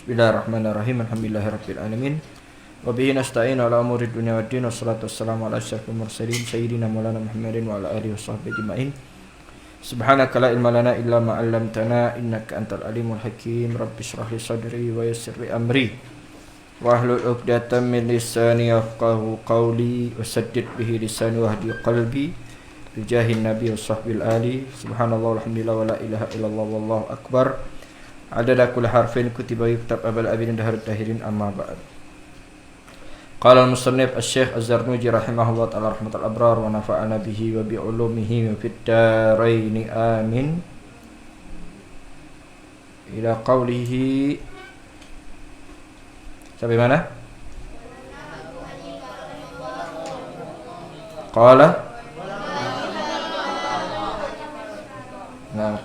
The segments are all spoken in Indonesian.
Bismillahirrahmanirrahim. Alhamdulillahirabbil alamin. Wa bihi nasta'in ala umuri dunya waddin. Wassalatu wassalamu ala asyrafil mursalin sayyidina maulana Muhammadin wa ala alihi washabbihi ajmain. Subhanaka la ilma lana illa ma 'allamtana innaka antal alimul hakim. Rabbi shrah li sadri wa yassir li amri wahlul 'uqdatam min lisani yafqahu qawli wasaddid bihi lisani wahdi qalbi bijahin nabi washabbil ali. Subhanallah walhamdulillah wa la ilaha illallah wallahu akbar. Adada kulli harfin kutiba yuktab abal abidin dahar dahirin amma ba'd. Qala al-musannif asy-syekh Az-Zarnuji rahimahullah ta'ala rahmatal abrar wa nafa'ana bihi wa bi ulumihi wa fid dharain amin. Ila qawlihi sampai mana?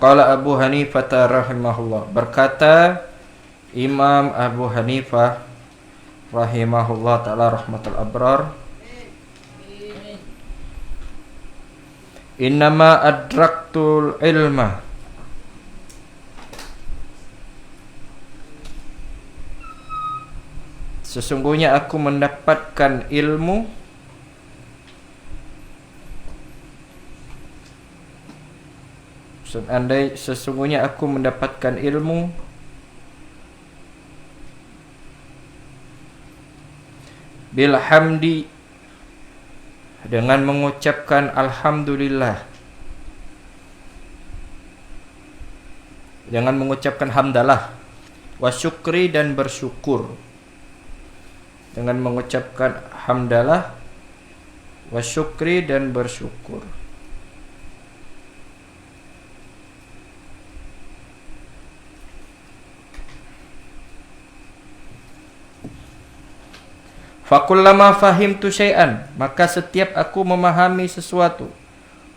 Qala Abu Hanifah rahimahullah, berkata Imam Abu Hanifah rahimahullah ta'ala rahmatul abrar, innama adraktul ilma, sesungguhnya aku mendapatkan ilmu sesungguhnya aku mendapatkan ilmu bilhamdi, dengan mengucapkan alhamdulillah, dengan mengucapkan hamdalah, wa syukri, dan bersyukur, dengan mengucapkan hamdalah, wa syukri, dan bersyukur. Fakullama fahimtu syai'an, maka setiap aku memahami sesuatu.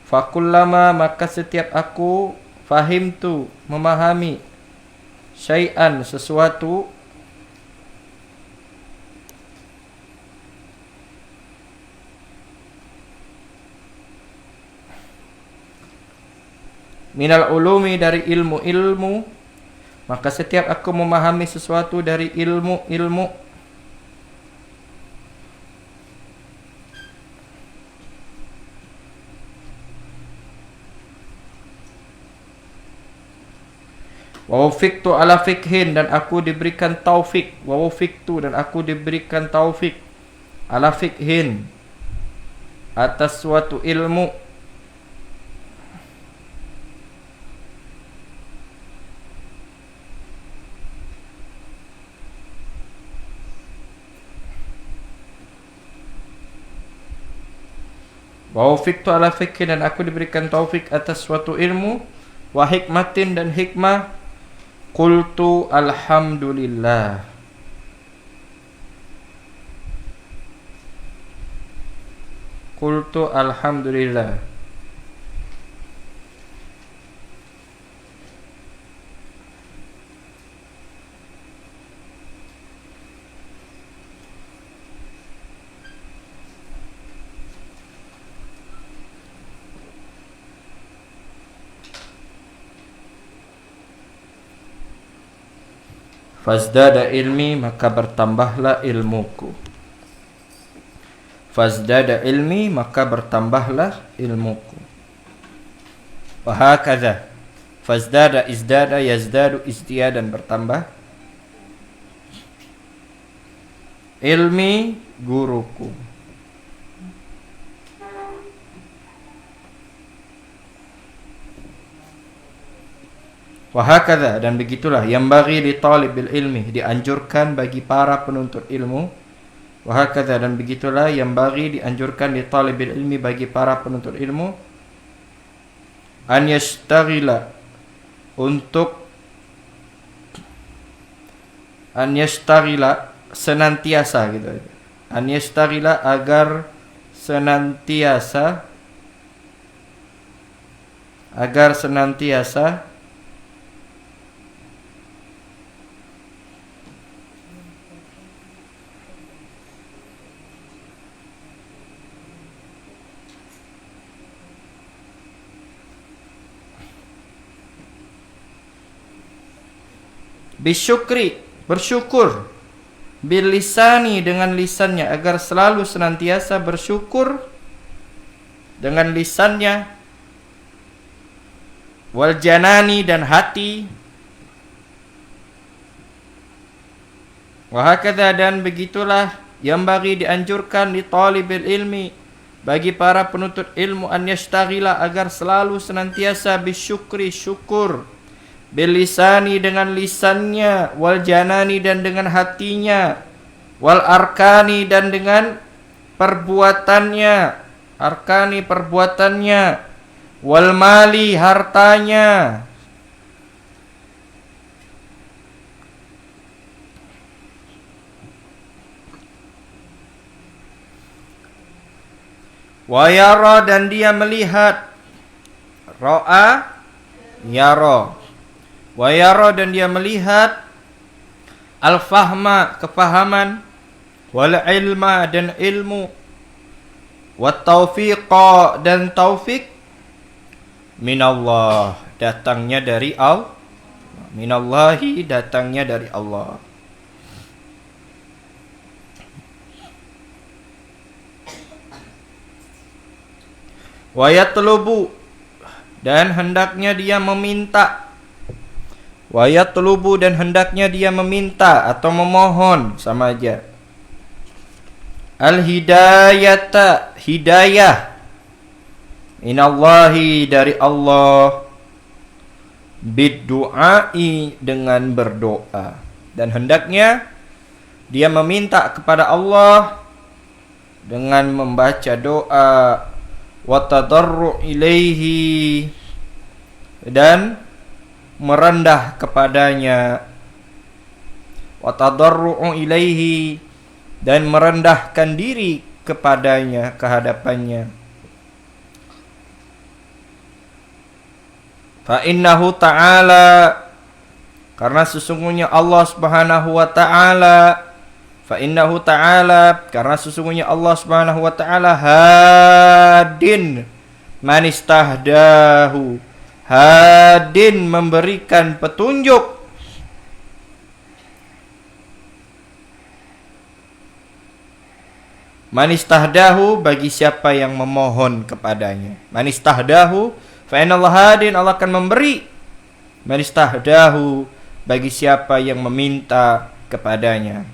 Fakullama, maka setiap aku fahimtu, memahami syai'an, sesuatu. Minal ulumi, dari ilmu-ilmu, maka setiap aku memahami sesuatu dari ilmu-ilmu. Wa wufiqtu ala fikhin, dan aku diberikan taufik. Wa wufiqtu, dan aku diberikan taufik ala fikhin, atas suatu ilmu. Wa wufiqtu ala fikhin, dan aku diberikan taufik atas suatu ilmu. Wa hikmatin, dan hikmah. Qultu alhamdulillah, qultu alhamdulillah. Fazdada ilmi, maka bertambahlah ilmuku. Fazdada ilmi, maka bertambahlah ilmuku. Wahakadha, fazdada izdada yazdadu izdiyadan, bertambah. Ilmi, guruku. Wahakadha, dan begitulah, yang bagi li talibil ilmi, dianjurkan bagi para penuntut ilmu. Wahakadha, dan begitulah, yang bagi, dianjurkan li talibil ilmi, bagi para penuntut ilmu, an yastaghila, untuk an yastaghila, senantiasa gitu. An yastaghila, agar senantiasa, bisyukri, bersyukur bil lisani, dengan lisannya, agar selalu senantiasa bersyukur dengan lisannya, wal janani, dan hati, wa hakadha, dan begitulah yang bagi dianjurkan di talibil ilmi, bagi para penuntut ilmu, an yashtaghila, agar selalu senantiasa bisyukri, syukur, bil lisani, dengan lisannya, wal janani, dan dengan hatinya, wal arkani, dan dengan perbuatannya, arkani, perbuatannya, wal mali, hartanya, wa yara, dan dia melihat, ra'a yara, wa yara, dan dia melihat, al-fahma, kepahaman, wal ilma, dan ilmu, wat taufiqa, dan taufik, minallah, datangnya dari Allah, minallahi, datangnya dari Allah. Wa yatlubu, dan hendaknya dia meminta, wa yatlubu, dan hendaknya dia meminta atau memohon, sama aja, al hidayata, hidayah, minallahi, dari Allah, bid du'ai, dengan berdoa, dan hendaknya dia meminta kepada Allah dengan membaca doa, wa tadarru ilaihi, dan merendah kepadanya, wa tadarru ilaihi, dan merendahkan diri kepadanya, kehadapannya. Fa innahu ta'ala, karena sesungguhnya Allah Subhanahu wa ta'ala, fa innahu ta'ala, karena sesungguhnya Allah Subhanahu wa ta'ala, hadin man istahdahu, hadin, memberikan petunjuk, man istahdahu, bagi siapa yang memohon kepadanya. Man istahdahu fa innallaha hadin, Allah akan memberi, man istahdahu, bagi siapa yang meminta kepadanya.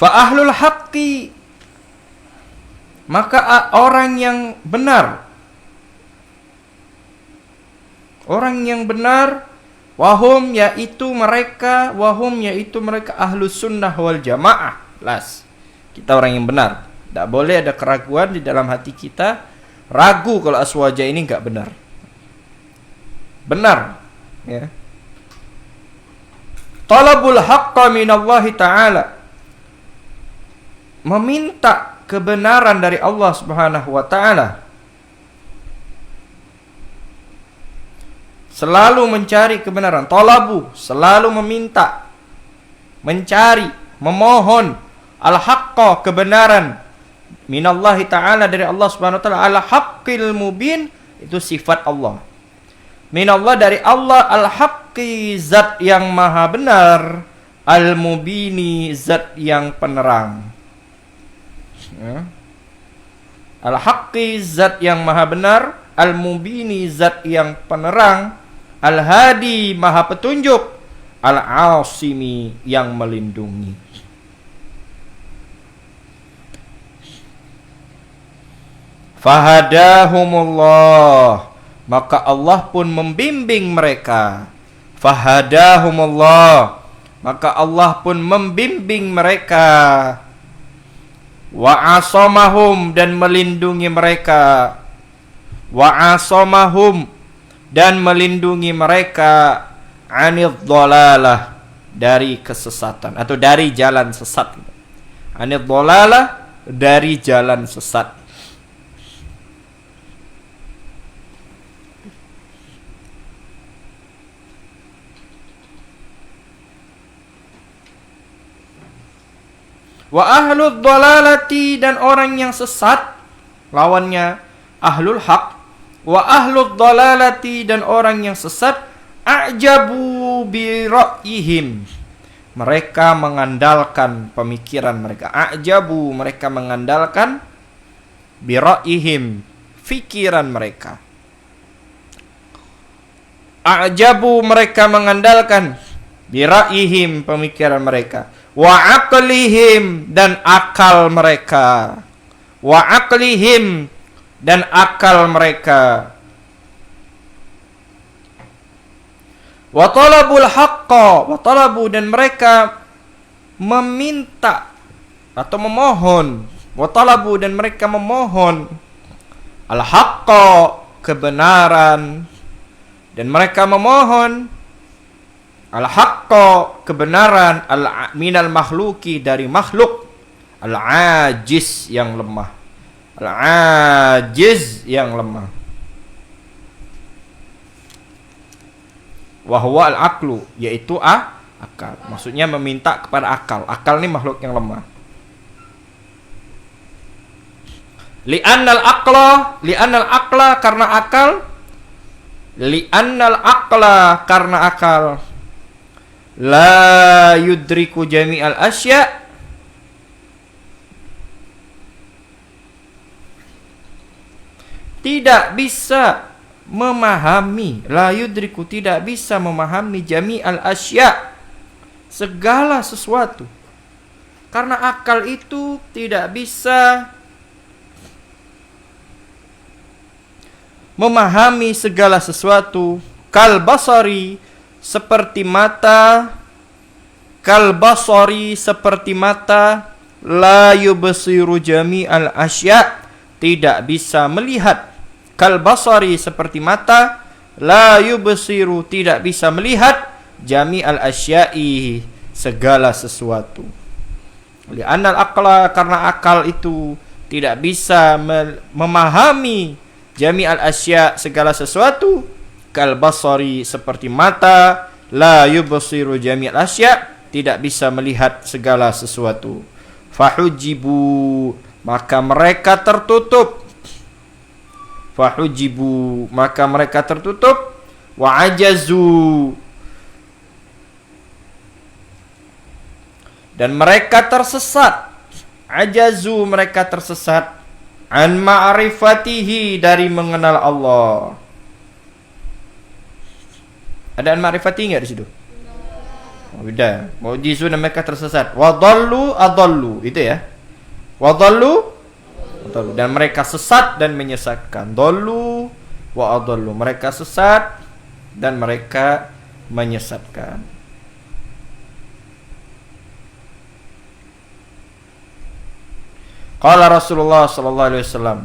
Fa ahlul haqqi, maka orang yang benar, orang yang benar, wahum, yaitu mereka, wahum, yaitu mereka, ahlus sunnah wal jamaah. Las, kita orang yang benar, tidak boleh ada keraguan di dalam hati kita, ragu kalau aswaja ini enggak benar. Benar, ya. Talabul haqqa minallahi ta'ala, meminta kebenaran dari Allah Subhanahu wa ta'ala, selalu mencari kebenaran. Talabu, selalu meminta, mencari, memohon, al-haqqa, kebenaran, minallahi ta'ala, dari Allah Subhanahu wa ta'ala, al-haqqil mubin, itu sifat Allah, minallah, dari Allah, al-haqqi, zat yang maha benar, al-mubini, zat yang penerang. Ya. Al-haqqi, zat yang maha benar, al-mubini, zat yang penerang, al-hadi, maha petunjuk, al-asimi, yang melindungi. Fahadahumullah, maka Allah pun membimbing mereka. Fahadahumullah, maka Allah pun membimbing mereka. Wa asamahum, dan melindungi mereka. Wa asamahum, dan melindungi mereka, anidh dhalalah, dari kesesatan atau dari jalan sesat. Anidh dhalalah, dari jalan sesat. Wa ahlud dhalalati, dan orang yang sesat, lawannya ahlul haq. Wa ahlud dhalalati, dan orang yang sesat, a'jabu bi ra'yihim, mereka mengandalkan pemikiran mereka. A'jabu, mereka mengandalkan bi ra'yihim, fikiran mereka. A'jabu, mereka mengandalkan bi ra'yihim, pemikiran mereka. Wa aqlihim, dan akal mereka. Wa aqlihim, dan akal mereka. Wa talabul haqqa, wa talabu, dan mereka meminta atau memohon. Wa talabu, dan mereka memohon al haqqa, kebenaran, dan mereka memohon al haqqa, kebenaran, minal makhluki, dari makhluk, al ajiz, yang lemah. Al ajiz, yang lemah. Wahwa al-aqlu, yaitu akal. Maksudnya meminta kepada akal. Akal ini makhluk yang lemah. Li'annal aqla, karena akal. Li'annal aqla, karena akal. La yudriku jami'al asya', tidak bisa memahami, la yudriku, tidak bisa memahami jami'al asya', segala sesuatu. Karena akal itu tidak bisa memahami segala sesuatu. Kal basari, seperti mata. Kal basari, seperti mata. La yubsiru jami'al asya', tidak bisa melihat. Kal basari, seperti mata. La yubsiru, tidak bisa melihat. Jami'al asya'i, segala sesuatu. Li'annal aqla, karena akal itu tidak bisa memahami jami'al asya', segala sesuatu. Kal basari, seperti mata. La yubsiru jami'al asya', tidak bisa melihat segala sesuatu. Fahujibu, maka mereka tertutup. Fahujibu, maka mereka tertutup. Wa ajazu, dan mereka tersesat. Ajazu, mereka tersesat. An ma'rifatihi, dari mengenal Allah. Ada an ma'rifatihi enggak di situ? Oh, beda. Mu'jizu, dan mereka tersesat. Wa dhallu adallu, itu ya. Wa dhallu, dan mereka sesat dan menyesatkan. Dhallu wa adallu, mereka sesat dan mereka menyesatkan. Qala Rasulullah sallallahu alaihi wasallam.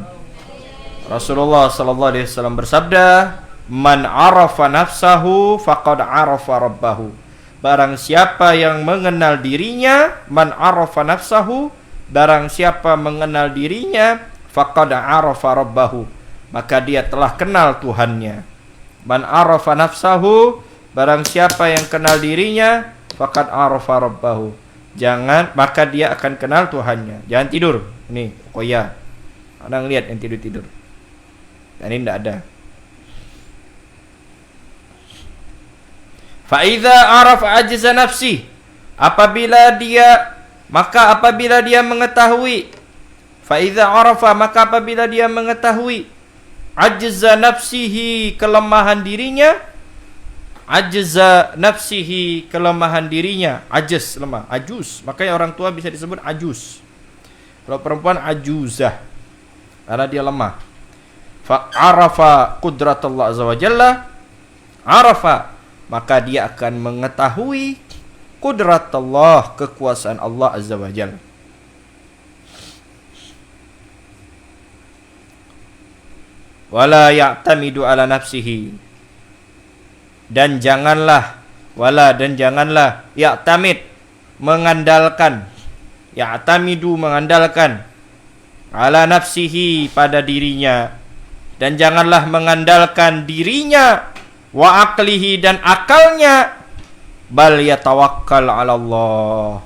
Rasulullah sallallahu alaihi wasallam bersabda, "Man arafa nafsahu faqad arafa rabbahu." Barang siapa yang mengenal dirinya, man arafa nafsahu, barang siapa mengenal dirinya, faqad arafa rabbahu, maka dia telah kenal Tuhannya. Man arafa nafsahu, barang siapa yang kenal dirinya, faqad arafa rabbahu, maka dia akan kenal Tuhannya. Jangan tidur. Nih, koya. Ada ngelihat yang tidur-tidur. Dan ini tidak ada. Fa idza arafa ajza nafsi, apabila dia mengetahui, fa idza arafa, maka apabila dia mengetahui, ajza nafsihi, kelemahan dirinya, ajza nafsihi, kelemahan dirinya, ajaz, lemah, ajuz, makanya orang tua bisa disebut ajuz. Kalau perempuan ajuzah, karena dia lemah. Fa arafa qudratullah azza wa jalla, arafa, maka dia akan mengetahui kudrat Allah, kekuasaan Allah azza wa jalla. Wala ya'tamidu ala nafsihi, dan janganlah ya'tamid, mengandalkan, ya'tamidu, mengandalkan, ala nafsihi, pada dirinya, dan janganlah mengandalkan dirinya, wa aqlihi, dan akalnya, bal yatawakkal ala Allah,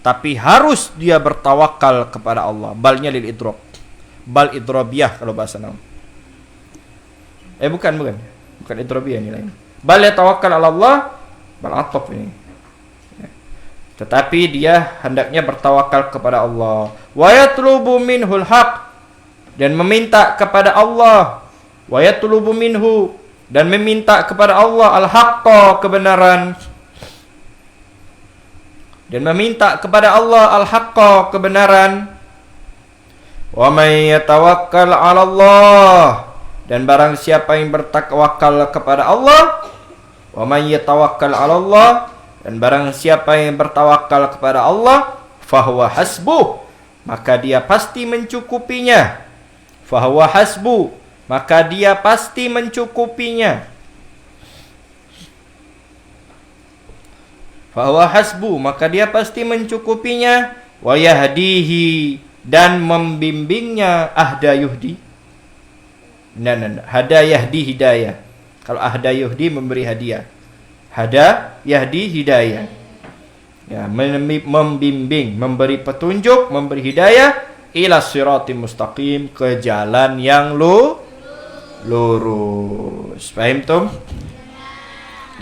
tapi harus dia bertawakal kepada Allah. Balnya lil idrob, bal idrobiyah kalau bahasa nahu. Bukan idrobiyah ini lain. Bal yatawakkal ala Allah, bal ataf ini. Tetapi dia hendaknya bertawakal kepada Allah. Wa yatlubu minhul haq, dan meminta kepada Allah. Wa yatlubu minhu, dan meminta kepada Allah al-haqqa, kebenaran. Dan meminta kepada Allah al-haqqa, kebenaran. Wa may yatawakkal 'ala Allah, dan barang siapa yang bertawakal kepada Allah, wa may yatawakkal 'ala Allah, dan barang siapa yang bertawakal kepada Allah, fahuwa hasbuh, maka dia pasti mencukupinya. Fahuwa hasbuh, maka dia pasti mencukupinya. Fahuwa hasbuh, maka dia pasti mencukupinya. Wa yahdihi, dan membimbingnya. Ahda yuhdi, hada yahdi hidayah. Kalau ahda yuhdi, memberi hadiah. Hada yahdi hidayah, ya, membimbing, memberi petunjuk, memberi hidayah ila siratim mustaqim, ke jalan yang lurus. Paham tum?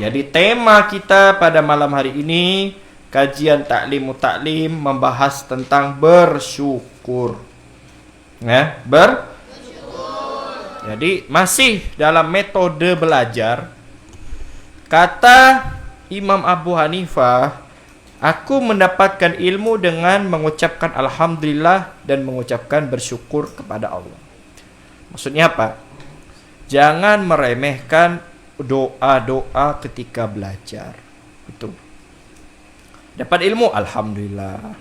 Jadi tema kita pada malam hari ini, kajian taklimu taklim, membahas tentang bersyukur. Ya, bersyukur. Jadi masih dalam metode belajar. Kata Imam Abu Hanifah, aku mendapatkan ilmu dengan mengucapkan alhamdulillah dan mengucapkan bersyukur kepada Allah. Maksudnya apa? Jangan meremehkan doa-doa ketika belajar. Itu. Dapat ilmu, alhamdulillah.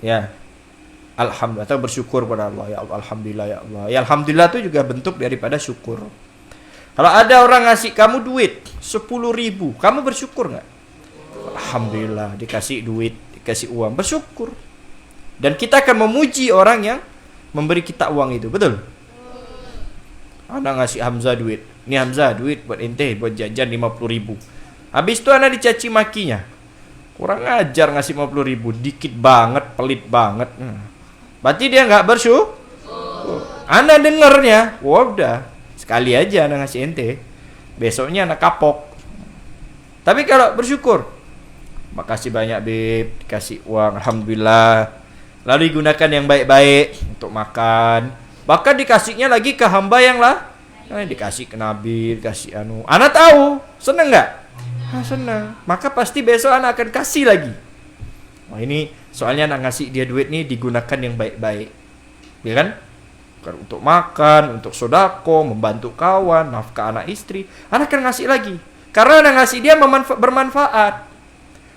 Ya. Alhamdulillah, atau bersyukur kepada Allah. Ya Allah, alhamdulillah ya Allah. Ya alhamdulillah itu juga bentuk daripada syukur. Kalau ada orang ngasih kamu duit 10.000, kamu bersyukur nggak? Alhamdulillah, dikasih duit, dikasih uang, bersyukur. Dan kita akan memuji orang yang memberi kita uang itu, betul? Anak ngasih Hamzah duit, ini Hamzah duit buat ente, buat jajan 50.000. Habis itu anak dicaci makinya, kurang ajar ngasih 50.000, dikit banget, pelit banget. Berarti dia nggak bersyukur. Anak dengernya, wah udah. Sekali aja anak ngasih ente, besoknya anak kapok. Tapi kalau bersyukur, makasih banyak Beb, dikasih uang, alhamdulillah. Lalu digunakan yang baik-baik untuk makan. Bahkan dikasihnya lagi ke hamba yang dikasih ke Nabi, dikasih anu. Anak tahu, seneng nggak? Seneng. Maka pasti besok anak akan kasih lagi. Wah ini soalnya anak ngasih dia duit nih digunakan yang baik-baik, ya kan? Untuk makan, untuk sodako, membantu kawan, nafkah anak istri, anak akan ngasih lagi. Karena anak ngasih dia bermanfaat.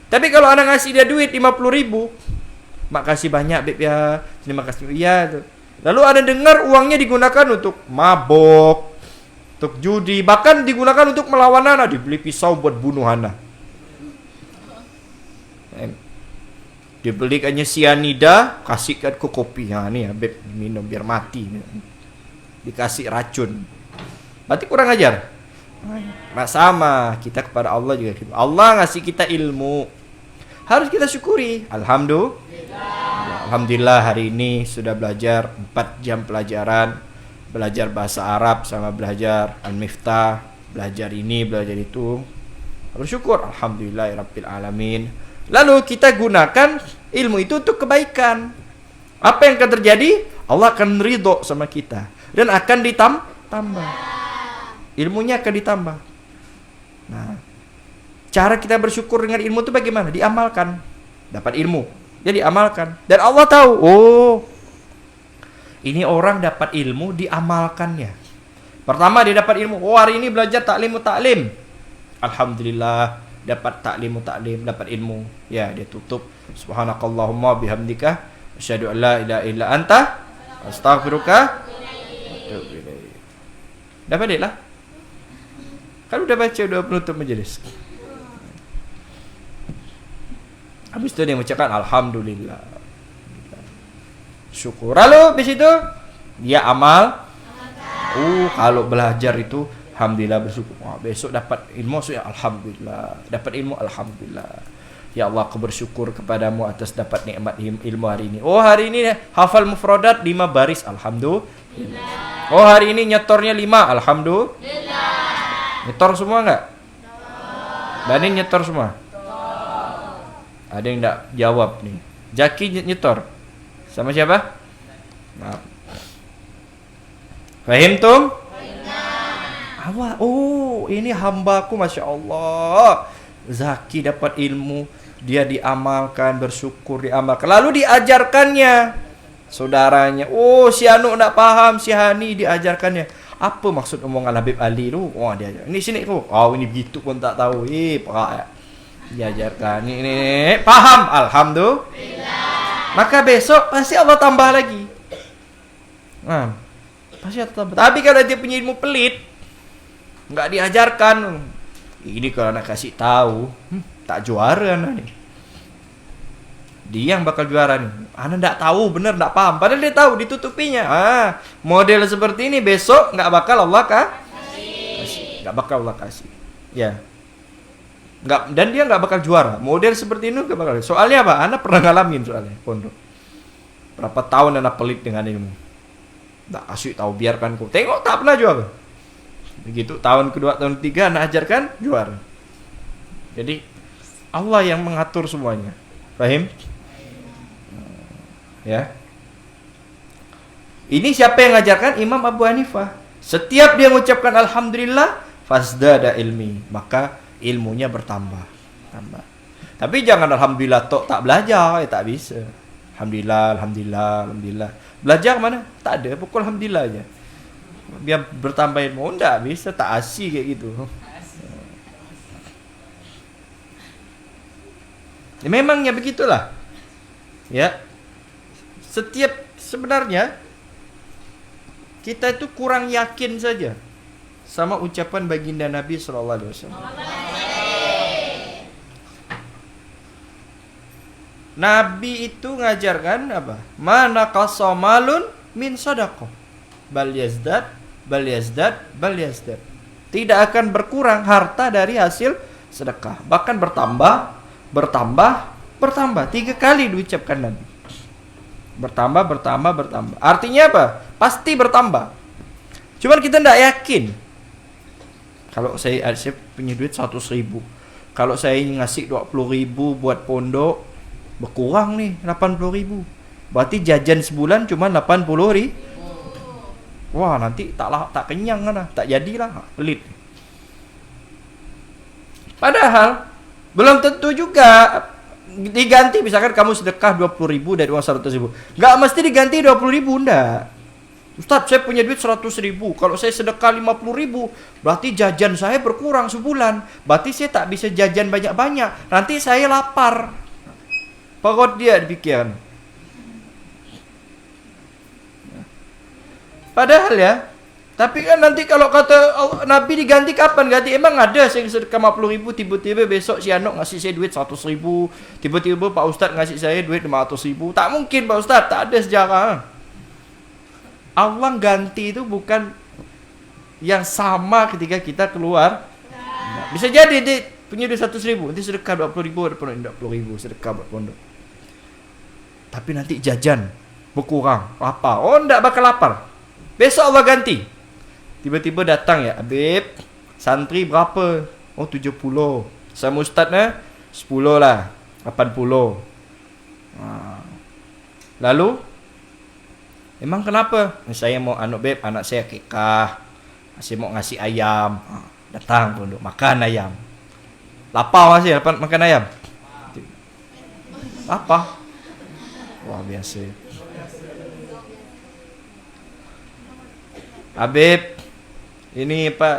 Tapi kalau anak ngasih dia duit 50.000, makasih banyak Beb ya, terima kasih ya. Lalu ada dengar uangnya digunakan untuk mabok, untuk judi, bahkan digunakan untuk melawan anak, dibeli pisau buat bunuh anak. Dibelikannya sianida, kasihkan ke kopi. Nah, nih ya, Beb, minum biar mati. Dikasih racun. Berarti kurang ajar. Nah, sama kita kepada Allah juga. Allah ngasih kita ilmu, harus kita syukuri. Alhamdulillah hari ini sudah belajar 4 jam pelajaran. Belajar bahasa Arab sama belajar Al-Miftah. Belajar ini, belajar itu. Bersyukur. Alhamdulillahirabbil alamin. Lalu kita gunakan ilmu itu untuk kebaikan. Apa yang akan terjadi? Allah akan ridho sama kita dan akan ditambah. Ilmunya akan ditambah. Nah, cara kita bersyukur dengan ilmu itu bagaimana? Diamalkan. Dapat ilmu, jadi amalkan. Dan Allah tahu, oh, ini orang dapat ilmu, diamalkannya. Pertama dia dapat ilmu, oh hari ini belajar taklim. Alhamdulillah, dapat taklim, dapat ilmu. Ya, dia tutup. Subhanakallahumma bihamdika asyhadu an la ilaha illa anta astaghfiruka. Dah balik lah. Kan udah baca, udah penutup majelis. Habis itu dia mengucapkan alhamdulillah. Syukur. Lalu di situ dia amal. Kalau belajar itu alhamdulillah bersyukur. Besok dapat ilmu, alhamdulillah. Dapat ilmu, alhamdulillah. Ya Allah, aku bersyukur kepadamu atas dapat nikmat ilmu hari ini. Oh, hari ini hafal mufradat 5 baris, alhamdulillah. Oh, hari ini nyetornya 5, alhamdulillah. Nyetor semua enggak? Banin nyetor semua? Ada yang enggak jawab nih. Jaki nyetor. Sama siapa? Maaf. Fahim tum? Oh, ini hambaku, Masya Allah. Zaki dapat ilmu, dia diamalkan, bersyukur diamalkan, lalu diajarkannya saudaranya. Oh, si Anu nak paham, si Hani diajarkannya. Apa maksud omongan Habib Ali tu? Oh, dia ajar. Ini sini tu. Oh, ini begitu pun tak tahu. Pak. Diajarkan. Ini paham, alhamdulillah. Maka besok pasti Allah tambah lagi. Pasti Allah tambah. Tapi kalau dia punya ilmu pelit, enggak diajarkan, ini kalau nak kasih tahu, tak juara anak ni. Dia yang bakal juara nih. Anak tak tahu, bener tak paham. Padahal dia tahu, ditutupinya. Model seperti ini besok nggak bakal Allah kasih. Nggak bakal Allah kasih. Ya. Nggak, dan dia nggak bakal juara. Model seperti ini nggak bakal. Soalnya apa? Anak pernah ngalamin soalnya pondok. Berapa tahun anak pelit dengan ilmu. Tak kasih tahu, biarkan ku. Tengok tak pernah juara. Begitu tahun kedua, tahun ketiga anak ajarkan juara. Jadi Allah yang mengatur semuanya. Fahim? Ya. Ini siapa yang mengajarkan? Imam Abu Hanifah. Setiap dia mengucapkan alhamdulillah, fasdada ilmi, maka ilmunya bertambah. Tambah. Tapi jangan alhamdulillah tok tak belajar, tak bisa. Alhamdulillah, alhamdulillah, alhamdulillah. Belajar mana? Tak ada, pukul alhamdulillah aja. Biar bertambah ilmu, enggak bisa, tak asik kayak gitu. Ya, memangnya begitulah. Ya. Setiap sebenarnya kita itu kurang yakin saja sama ucapan baginda Nabi sallallahu alaihi wasallam. Nabi itu ngajarkan apa? Mana qasamalun min sadaqah. Bal yazdad, bal yazdad, bal yazdad. Tidak akan berkurang harta dari hasil sedekah, bahkan bertambah, bertambah, bertambah. 3 kali diucapkan Nabi. Bertambah, bertambah, bertambah. Artinya apa? Pasti bertambah. Cuman kita tidak yakin. Kalau saya punya duit 100.000, kalau saya ngasih 20.000 buat pondok, berkurang nih 80.000. Berarti jajan sebulan cuma 80.000. Wah, nanti tak kenyang kan, tak jadilah, pelit. Padahal belum tentu juga diganti. Misalkan kamu sedekah 20.000 dari uang 100.000, nggak mesti diganti 20.000, enggak. Ustaz, saya punya duit 100.000, kalau saya sedekah 50.000, berarti jajan saya berkurang sebulan. Berarti saya tak bisa jajan banyak-banyak, nanti saya lapar. Perut dia demikian. Padahal ya, tapi kan nanti kalau kata Nabi diganti kapan ganti? Emang ada saya sedekah 50.000, tiba-tiba besok si Anok ngasih saya duit 100.000, tiba-tiba Pak Ustaz ngasih saya duit 500.000. Tak mungkin Pak Ustaz, tak ada sejarah. Allah ganti itu bukan yang sama ketika kita keluar. Bisa jadi dia punya duit 100.000, nanti sedekah 20.000, ada 20.000 sedekah buat pondok. Tapi nanti jajan berkurang, lapar. Oh, enggak bakal lapar. Besok Allah ganti. Tiba-tiba datang ya, Habib, santri berapa? Oh, 70. Sama ustaznya 10 lah, 80. Lalu emang kenapa? Saya mau Beb, anak saya kekah. Saya mau ngasih ayam. Datang pondok, makan ayam. Lapar masih makan ayam? Apa? Wah, biasa. Habib, ini Pak,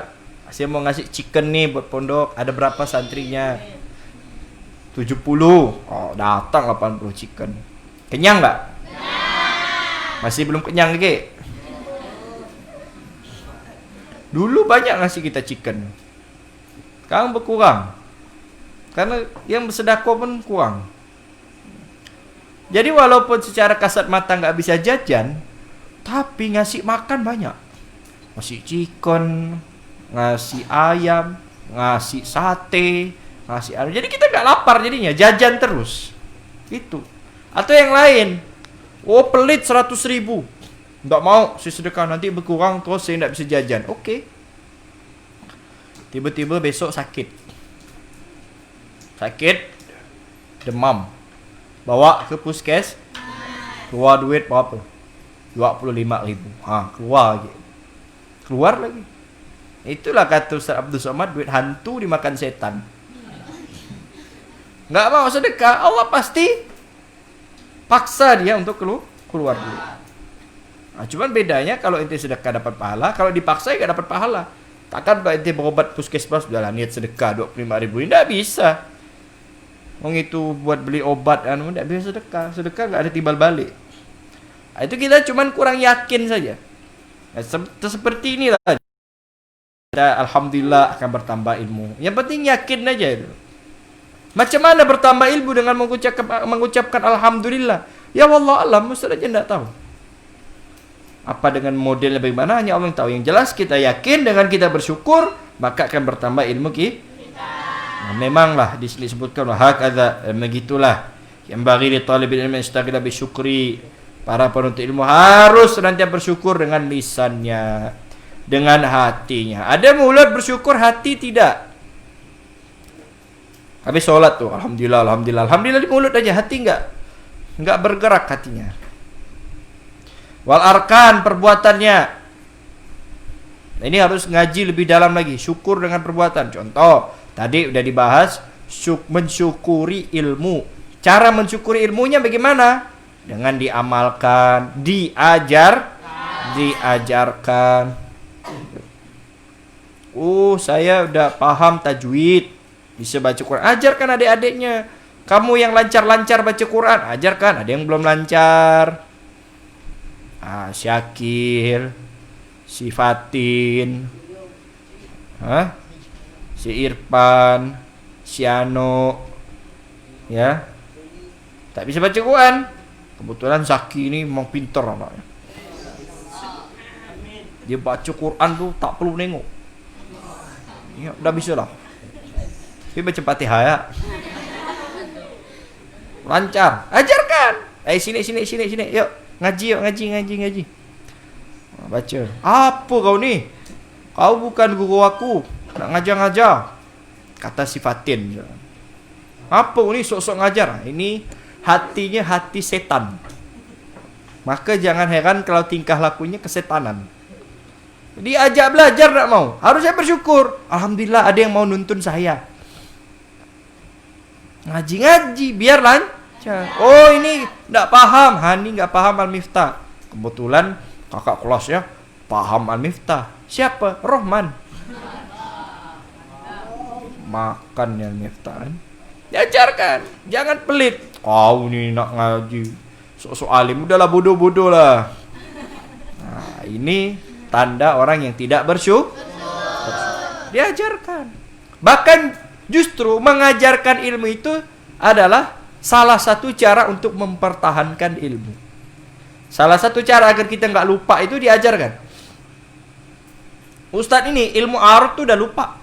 saya mau ngasih chicken nih buat pondok. Ada berapa santrinya? 70. Oh, datang 80 chicken. Kenyang nggak? Masih belum kenyang lagi. Dulu banyak ngasih kita chicken, sekarang berkurang. Karena yang bersedekah pun kurang. Jadi walaupun secara kasat mata nggak bisa jajan, tapi ngasih makan banyak. Ngasih chicken, ngasih ayam, ngasih sate, ngasih anu. Jadi kita nggak lapar jadinya, jajan terus. Itu. Atau yang lain, oh pelit 100.000, nggak mau si sedekah, nanti berkurang terus saya nggak bisa jajan. Oke. Tiba-tiba besok sakit, demam, bawa ke puskes, keluar duit berapa? 25.000. Keluar lagi. Itulah kata Ustaz Abdul Somad, duit hantu dimakan setan. Nggak mau sedekah, Allah pasti paksa dia untuk keluar duit. Nah, cuman bedanya kalau ente sedekah dapat pahala, kalau dipaksa ya nggak dapat pahala. Takkan kalau ente berobat puskesmas udah niat sedekah 25.000, nggak bisa. Itu buat beli obat nggak bisa sedekah nggak ada timbal balik. Nah, itu kita cuman kurang yakin saja. Nah, seperti inilah. Alhamdulillah akan bertambah ilmu. Yang penting yakin aja itu. Macam mana bertambah ilmu dengan mengucapkan alhamdulillah? Ya wallah alam, Ustaz aja enggak tahu. Apa dengan modelnya bagaimana, hanya Allah yang tahu. Yang jelas kita yakin dengan kita bersyukur, maka akan bertambah ilmu kita. Nah, memanglah disebutkan hakadza, begitulah. Yang bagi li talibil ilmi istaghila bi syukri. Para penuntut ilmu harus senantiasa bersyukur dengan lisannya, dengan hatinya. Ada mulut bersyukur, hati tidak. Habis sholat tuh, alhamdulillah di mulut aja, hati enggak bergerak hatinya. Wal arkan, perbuatannya. Nah, ini harus ngaji lebih dalam lagi, syukur dengan perbuatan. Contoh, tadi udah dibahas mensyukuri ilmu. Cara mensyukuri ilmunya bagaimana? Dengan diamalkan, diajarkan. Saya udah paham tajwid, bisa baca Quran, ajarkan adik-adiknya. Kamu yang lancar-lancar baca Quran, ajarkan. Ada yang belum lancar. Syakir, si Fatin, si Irfan, si Ano, ya, tak bisa baca Quran. Kebetulan Zaki ini memang pintar anaknya. Dia baca Quran tuh tak perlu nengok. Ya, udah bisa lah. Dia baca Fatihah ya. Lancar. Ajarkan. Sini. Yuk, ngaji. Baca. Apa kau ni? Kau bukan guru aku. Nak ngajar-ngajar. Kata si Fatin. Apa kau ni sok-sok ngajar? Ini hatinya hati setan. Maka jangan heran kalau tingkah lakunya kesetanan. Diajak belajar tak mau. Harusnya bersyukur. Alhamdulillah ada yang mau nuntun saya. Ngaji biar lancar. Oh ini tak paham. Hani tak paham Al-Miftah. Kebetulan kakak kelasnya paham Al-Miftah. Siapa? Rohman. Makan ya Al-Miftah. Diajarkan. Jangan pelit. Kau ni nak ngaji. Sok-sok alim. Udahlah bodoh-bodoh lah. Nah ini tanda orang yang tidak bersyukur. Diajarkan. Bahkan justru mengajarkan ilmu itu adalah salah satu cara untuk mempertahankan ilmu. Salah satu cara agar kita nggak lupa itu diajarkan. Ustadz ini ilmu arut tuh udah lupa.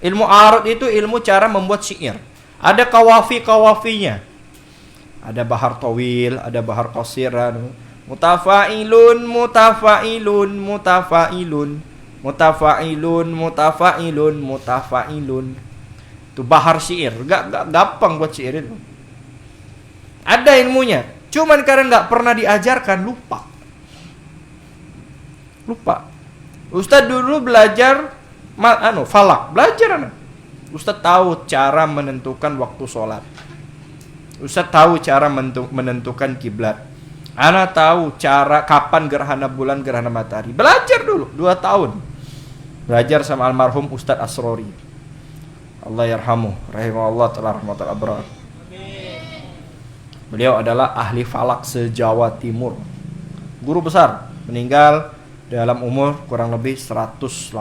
Ilmu arut itu ilmu cara membuat syair. Ada kawafinya. Ada bahar tawil, ada bahar qasiran. Mutafailun. Itu bahar syair. Gak gampang buat syair itu. Ada ilmunya. Cuman karena gak pernah diajarkan, lupa. Ustaz dulu belajar falak. Belajar. Ustaz tahu cara menentukan waktu sholat. Ustaz tahu cara menentukan kiblat. Ana tahu cara kapan gerhana bulan, gerhana matahari. Belajar dulu 2 tahun. Belajar sama almarhum Ustadz Asrori. Allah yarhamu, rahimahullah ta'ala rahmatul abrar. Beliau adalah ahli falak se-Jawa Timur. Guru besar, meninggal dalam umur kurang lebih 118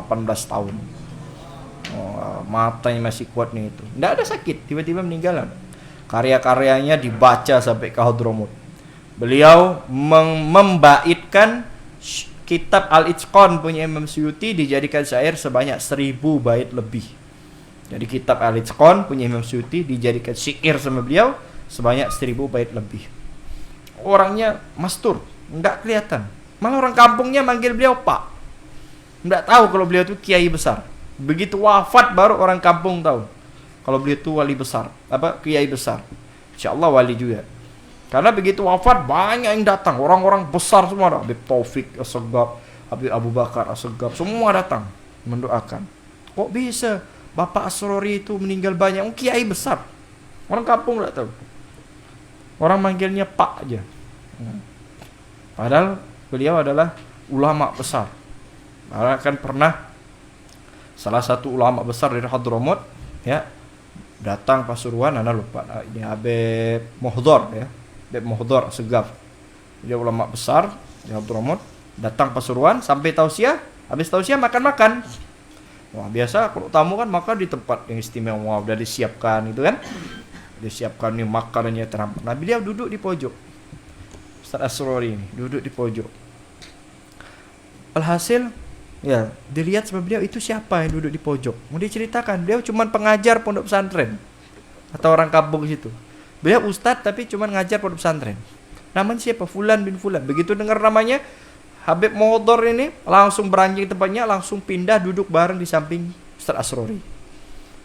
tahun. Matanya masih kuat nih itu. Tidak ada sakit, tiba-tiba meninggal. Karya-karyanya dibaca sampai ke Hadramut. Beliau membaitkan kitab Al-Itqan punya Imam Suyuti, dijadikan syair sebanyak 1000 bait lebih. Jadi kitab Al-Itqan punya Imam Suyuti dijadikan syair sama beliau sebanyak 1000 bait lebih. Orangnya mastur, enggak kelihatan. Malah orang kampungnya manggil beliau Pak. Enggak tahu kalau beliau itu kiai besar. Begitu wafat baru orang kampung tahu kalau beliau itu wali besar, kiai besar. Insyaallah wali juga. Karena begitu wafat banyak yang datang, orang-orang besar semua, Habib Taufik As-Segaf, Habib Abu Bakar As-Segaf, semua datang mendoakan. Kok bisa Bapak Asrori itu meninggal banyak? Kiai besar. Orang kampung enggak tahu. Orang manggilnya Pak aja. Padahal beliau adalah ulama besar. Kan pernah salah satu ulama besar dari Hadramut ya datang Pasuruan, lupa ini Habib Mohdor ya, Habib Mohdor Segaf. Dia ulama besar di Hadramut, datang Pasuruan sampai tausiah, habis tausiah makan-makan. Wah, biasa kalau tamu kan makan di tempat yang istimewa, udah disiapkan itu kan. Disiapkan nih makanannya terampil. Nah, beliau duduk di pojok. Ustaz Asrori ini duduk di pojok. Alhasil ya, dilihat sama beliau itu siapa yang duduk di pojok. Mau diceritakan, beliau cuma pengajar pondok pesantren atau orang kampung situ. Beliau ustadz tapi cuma ngajar pondok pesantren. Namanya siapa? Fulan bin Fulan. Begitu dengar namanya Habib Mohdor ini langsung beranjing tempatnya, langsung pindah duduk bareng di samping Ustaz Asrori.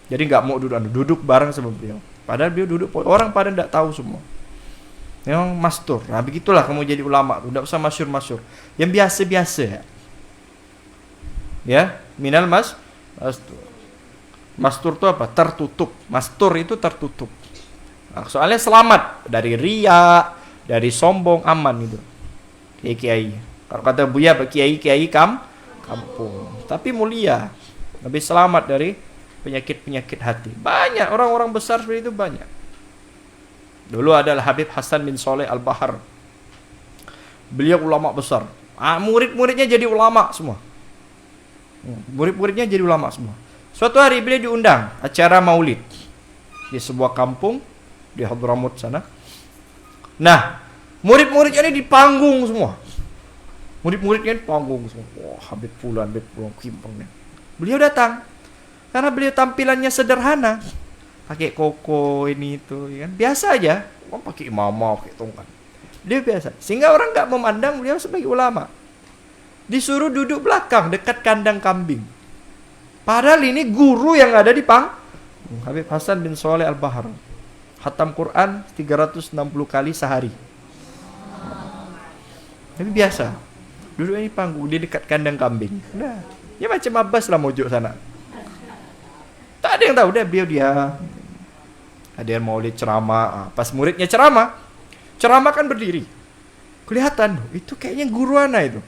Jadi nggak mau duduk bareng sama beliau. Padahal beliau duduk, orang pada tidak tahu semua. Memang mastur. Nah, begitulah kamu jadi ulama tuh, tidak usah masyhur-masyhur. Yang biasa-biasa ya. Ya, minal mastur. Mastur itu apa? Tertutup. Mastur itu tertutup. Nah, soalnya selamat dari riya, dari sombong, aman itu. Kiai. Kalau kata Buya, kiai kampung. Tapi mulia. Lebih selamat dari penyakit-penyakit hati. Banyak orang-orang besar seperti itu banyak. Dulu adalah Habib Hasan bin Soleh Al-Bahar. Beliau ulama besar. Murid-muridnya jadi ulama semua. Murid-muridnya jadi ulama semua. Suatu hari beliau diundang acara maulid di sebuah kampung di Hadramut sana. Nah, murid-muridnya ini di panggung semua. Murid-muridnya di panggung semua. Wah, Habib Fulan kimpang. Beliau datang. Karena beliau tampilannya sederhana, pakai koko ini itu, kan biasa aja, pakai imamah, pakai tongkat, dia biasa, sehingga orang nggak memandang beliau sebagai ulama. Disuruh duduk belakang dekat kandang kambing, padahal ini guru yang ada di Habib Hasan bin Soleh Al-Bahar, khatam Quran 360 kali sehari. Tapi biasa, duduk di panggung di dekat kandang kambing. Nah, ya macam Abbas lah mojok sana. Tak ada yang tahu, dia. Ada yang maulid ceramah. Pas muridnya ceramah kan berdiri. Kelihatan, itu kayaknya guru ana itu.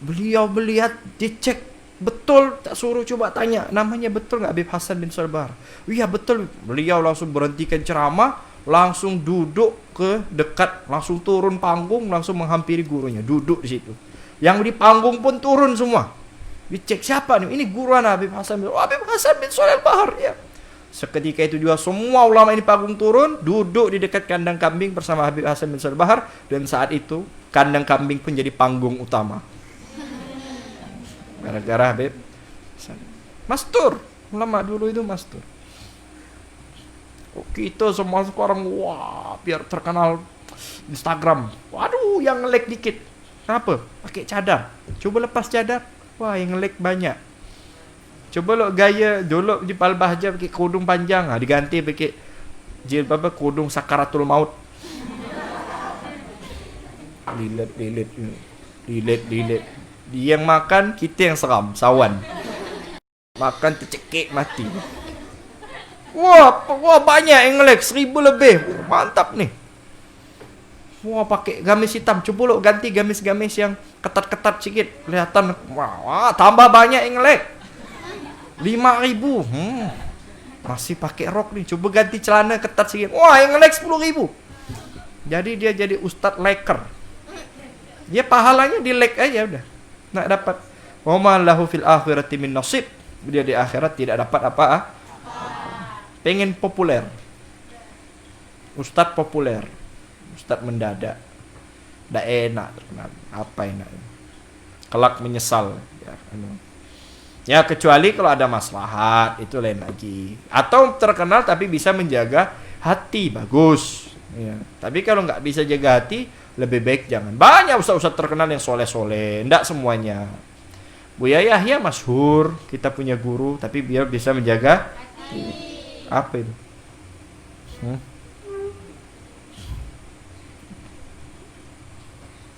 Beliau melihat, dicek betul, tak suruh coba tanya, namanya betul nggak Habib Hasan bin Soleh? Iya betul. Beliau langsung berhentikan ceramah, langsung duduk ke dekat, langsung turun panggung, langsung menghampiri gurunya, duduk di situ. Yang di panggung pun turun semua. Dicek siapa nih? Ini guru anak Habib Hasan bin Soleh Al-Bahar ya. Seketika itu juga semua ulama ini panggung turun, duduk di dekat kandang kambing bersama Habib Hasan bin Soleh Al-Bahar, dan saat itu kandang kambing pun jadi panggung utama. Gara-gara Habib mastur. Ulama dulu itu mastur. Kita semua sekarang wah, biar terkenal Instagram. Waduh, yang nge-like dikit. Kenapa? Pakai cadar. Coba lepas cadar. Wah, yang nge-like banyak. Coba lo gaya dulu di Palbah aja pakai kerudung panjang, diganti pakai jilbab kerudung sakaratul maut. Lilit. Dia yang makan, kita yang seram, sawan. Makan tercekik mati. Wah banyak yang nge-like, 1000 lebih. Mantap nih. Wah, pakai gamis hitam. Coba lo ganti gamis-gamis yang ketat-ketat sedikit, kelihatan. Wah, tambah banyak yang nge-like. 5.000. Masih pakai rok nih. Coba ganti celana ketat sedikit. Wah, yang nge-like 10.000. Jadi dia jadi ustadz liker. Dia pahalanya di like aja udah. Nak dapat. Wa ma lahu fil akhirati min nasib. Dia di akhirat tidak dapat apa-apa. Pengen populer. Ustadz populer. Ustadz mendadak. Dah enak terkenal. Apa enaknya? Kelak menyesal ya, Ya kecuali kalau ada maslahat, itu lain lagi. Atau terkenal tapi bisa menjaga hati, bagus. Ya. Tapi kalau nggak bisa jaga hati, lebih baik jangan. Banyak ustaz-ustaz terkenal yang soleh-soleh, enggak semuanya. Buya Yahya masyhur, kita punya guru, tapi biar bisa menjaga apa itu?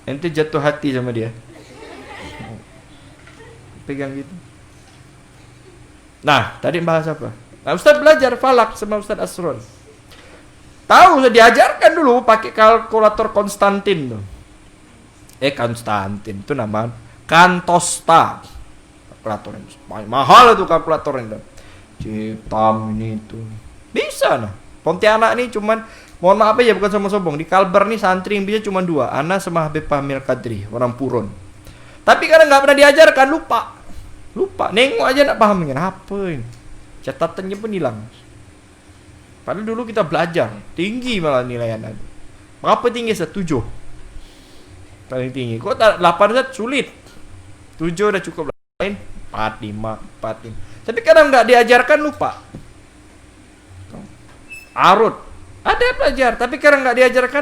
Ente jatuh hati sama dia. Pegang gitu. Nah, tadi bahas apa? Nah, Ustaz belajar falak sama Ustaz Asron. Tahu, sudah diajarkan dulu pakai kalkulator Konstantin tuh. Konstantin itu nama Kantosta. Kalkulator yang mahal itu kalkulator itu. Citam ini itu. Bisa nah. Pontianak nih cuman, mohon maaf ya bukan sama sombong, di Kalbar nih santri yang bisa cuma 2, Ana sama Habib Pamil Kadri, orang Purun. Tapi karena nggak pernah diajarkan, lupa, nengok aja nggak paham kan apa ini, catatannya pun hilang. Padahal dulu kita belajar tinggi malah nilai anak. Berapa tinggi? 7 paling tinggi. Kok 8 sulit, 7 udah cukup. Lain 4, 5. Tapi kadang nggak diajarkan, lupa. Arut ada belajar, tapi karena nggak diajarkan